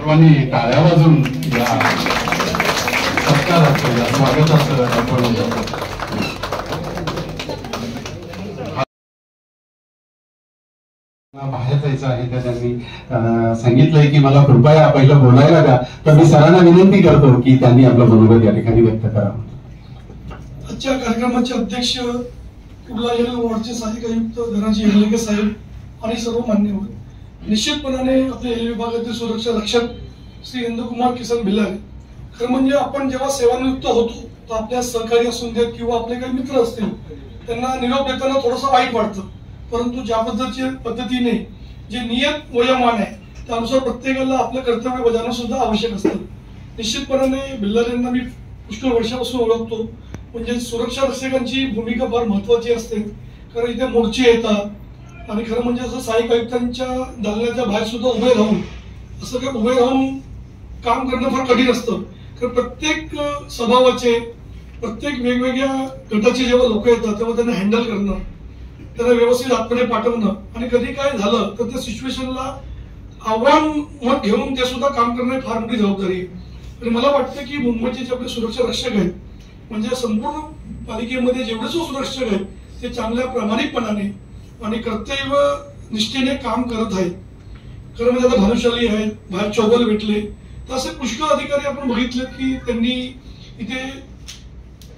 सर्वांनी टाळ्या वाजून या सत्काराचं या स्वागताचं आपण बाहेर जायचं आहे तर त्यांनी सांगितलंय की मला कृपया पहिलं बोलायला द्या, तर मी सरांना विनंती करतो की त्यांनी आपलं मनोगत या ठिकाणी व्यक्त करावं. आजच्या कार्यक्रमाचे अध्यक्ष कुर्ला येल वॉर्डचे सहाय्यक आयुक्त धनाजी हेरलेके साहेब आणि सर्व मान्यवर, निश्चितपणाने आपल्या रेल्वे विभागातील सुरक्षा रक्षक श्री इंदुकुमार किसन भिल्लारे, खरं म्हणजे आपण जेव्हा सेवानिवृत्त होतो तर आपल्या सहकारी असून देत किंवा आपले काही मित्र असतील त्यांना निरोप देताना थोडंसं वाईट वाटतं, परंतु ज्या पद्धतीने जे नियत वयोमान आहे त्यानुसार प्रत्येकाला आपलं कर्तव्य बजावणं सुद्धा आवश्यक असतं. निश्चितपणाने भिल्लारेंना मी पुष्कळ वर्षापासून ओळखतो, म्हणजे सुरक्षा रक्षकांची भूमिका फार महत्वाची असते, कारण इथे मोर्चे येतात आणि खरं म्हणजे असं सहाय्यक आयुक्तांच्या दालनाच्या बाहेर सुद्धा उभे राहून असं काय उभे राहून काम करणं फार कठीण असतं. कारण प्रत्येक स्वभावाचे प्रत्येक वेगवेगळ्या गटाचे जेव्हा लोक येतात तेव्हा त्यांना हँडल करणं, त्यांना व्यवस्थित आतमध्ये पाठवणं आणि कधी काय झालं तर त्या सिच्युएशनला आव्हान मत घेऊन ते सुद्धा काम करणं फार मोठी जबाबदारी आहे. आणि मला वाटतं की मुंबईचे जे आपले सुरक्षा रक्षक आहेत म्हणजे संपूर्ण पालिकेमध्ये जेवढे सुरक्षक आहेत ते चांगल्या प्रामाणिकपणाने आणि कर्तव्य निष्ठेने काम करत आहेत. खरं म्हणजे आता भानुशाली आहेत, बाहेर चौगल भेटले, तर असे पुष्कळ अधिकारी आपण बघितले की त्यांनी इथे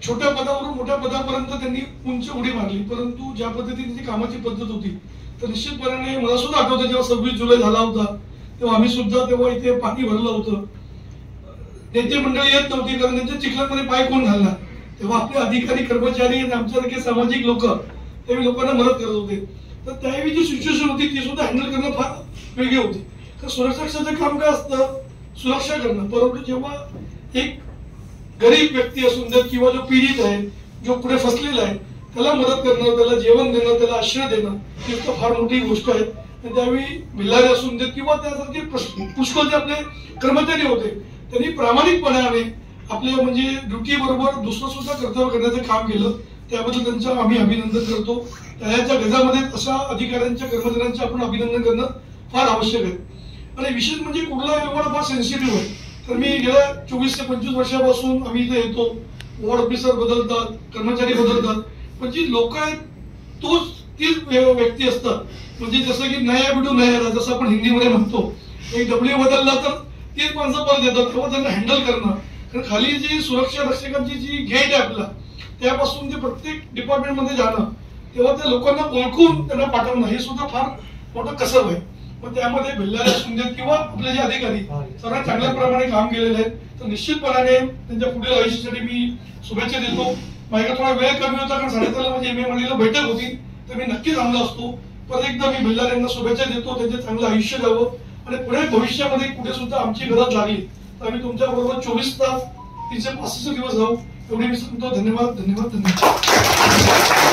छोट्या पदावरून मोठ्या पदापर्यंत त्यांनी उंच उडी मारली, परंतु ज्या पद्धतीने ती कामाची पद्धत होती तर निश्चितपणाने मला सुद्धा आठवतं जेव्हा 26 जुलै झाला होता तेव्हा आम्ही सुद्धा तेव्हा इथे पाणी भरलं होतं, नेते मंडळी येत नव्हती कारण त्यांच्या चिखलामध्ये पाय कोण घालणार, तेव्हा आपले अधिकारी कर्मचारी आणि आमच्यासारखे सामाजिक लोक त्यावेळी लोकांना मदत करत होते. तर त्यावेळी जी सिच्युएशन होती ती सुद्धा हँडल करणं फार वेगळी होती. तर सुरक्षा रक्षकाचं काम काय असतं, सुरक्षा करणं, परंतु जेव्हा एक गरीब व्यक्ती असून देत किंवा जो पीडित आहे जो पुढे फसलेला आहे त्याला मदत करणं, त्याला जेवण देणं, त्याला आश्रय देणं ही फार मोठी गोष्ट आहे. आणि त्यावेळी भिल्लारे असून देत किंवा त्यासारखे पुष्कळ जे आपले कर्मचारी होते त्यांनी प्रामाणिकपणाने आपल्या म्हणजे ड्युटी बरोबर दुसरं सुद्धा कर्तव्य करण्याचं काम केलं, त्याबद्दल त्यांचं आम्ही अभिनंदन करतो. त्याच्या गजामध्ये अशा अधिकाऱ्यांच्या कर्मचाऱ्यांचं आपण अभिनंदन करणं फार आवश्यक आहे. आणि विशेष म्हणजे कुर्ला एवढा फार सेन्सिटिव्ह आहे, तर मी गेल्या 24 ते 25 वर्षापासून आम्ही इथे येतो, वॉर्ड ऑफिसर बदलतात, कर्मचारी बदलतात, पण जी लोक आहेत तीच व्यक्ती असतात. म्हणजे जसं की नया बिडू नया जसं आपण हिंदीमध्ये म्हणतो, एक डब्ल्यू बदलला तर तीच माणसं परत येतात, तेव्हा त्यांना हँडल करणं. कारण खाली जी सुरक्षा रक्षकांची जी गेट आहे आपला त्यापासून ते प्रत्येक डिपार्टमेंटमध्ये जाणं, तेव्हा त्या लोकांना ओळखून त्यांना पाठवणं हे सुद्धा फार मोठं कसब आहे. मग त्यामध्ये भिल्लारे असून देत किंवा आपले जे अधिकारी सर्वात चांगल्या प्रमाणे काम केलेले आहेत, तर निश्चितपणाने त्यांच्या पुढील आयुष्यासाठी मी शुभेच्छा देतो. माझ्या थोडा वेळ कमी होता कारण 3:30 म्हणजे मे महिन्याला बैठक होती, तर मी नक्कीच आणला असतो. परत एकदा मी भिल्लारेंना शुभेच्छा देतो, त्यांचे चांगलं आयुष्य द्यावं आणि पुढे भविष्यामध्ये कुठे सुद्धा आमची गरज लागली तर आम्ही तुमच्या बरोबर 24 तास 365 दिवस राहू, एवढे मी सांगतो. धन्यवाद धन्यवाद धन्यवाद.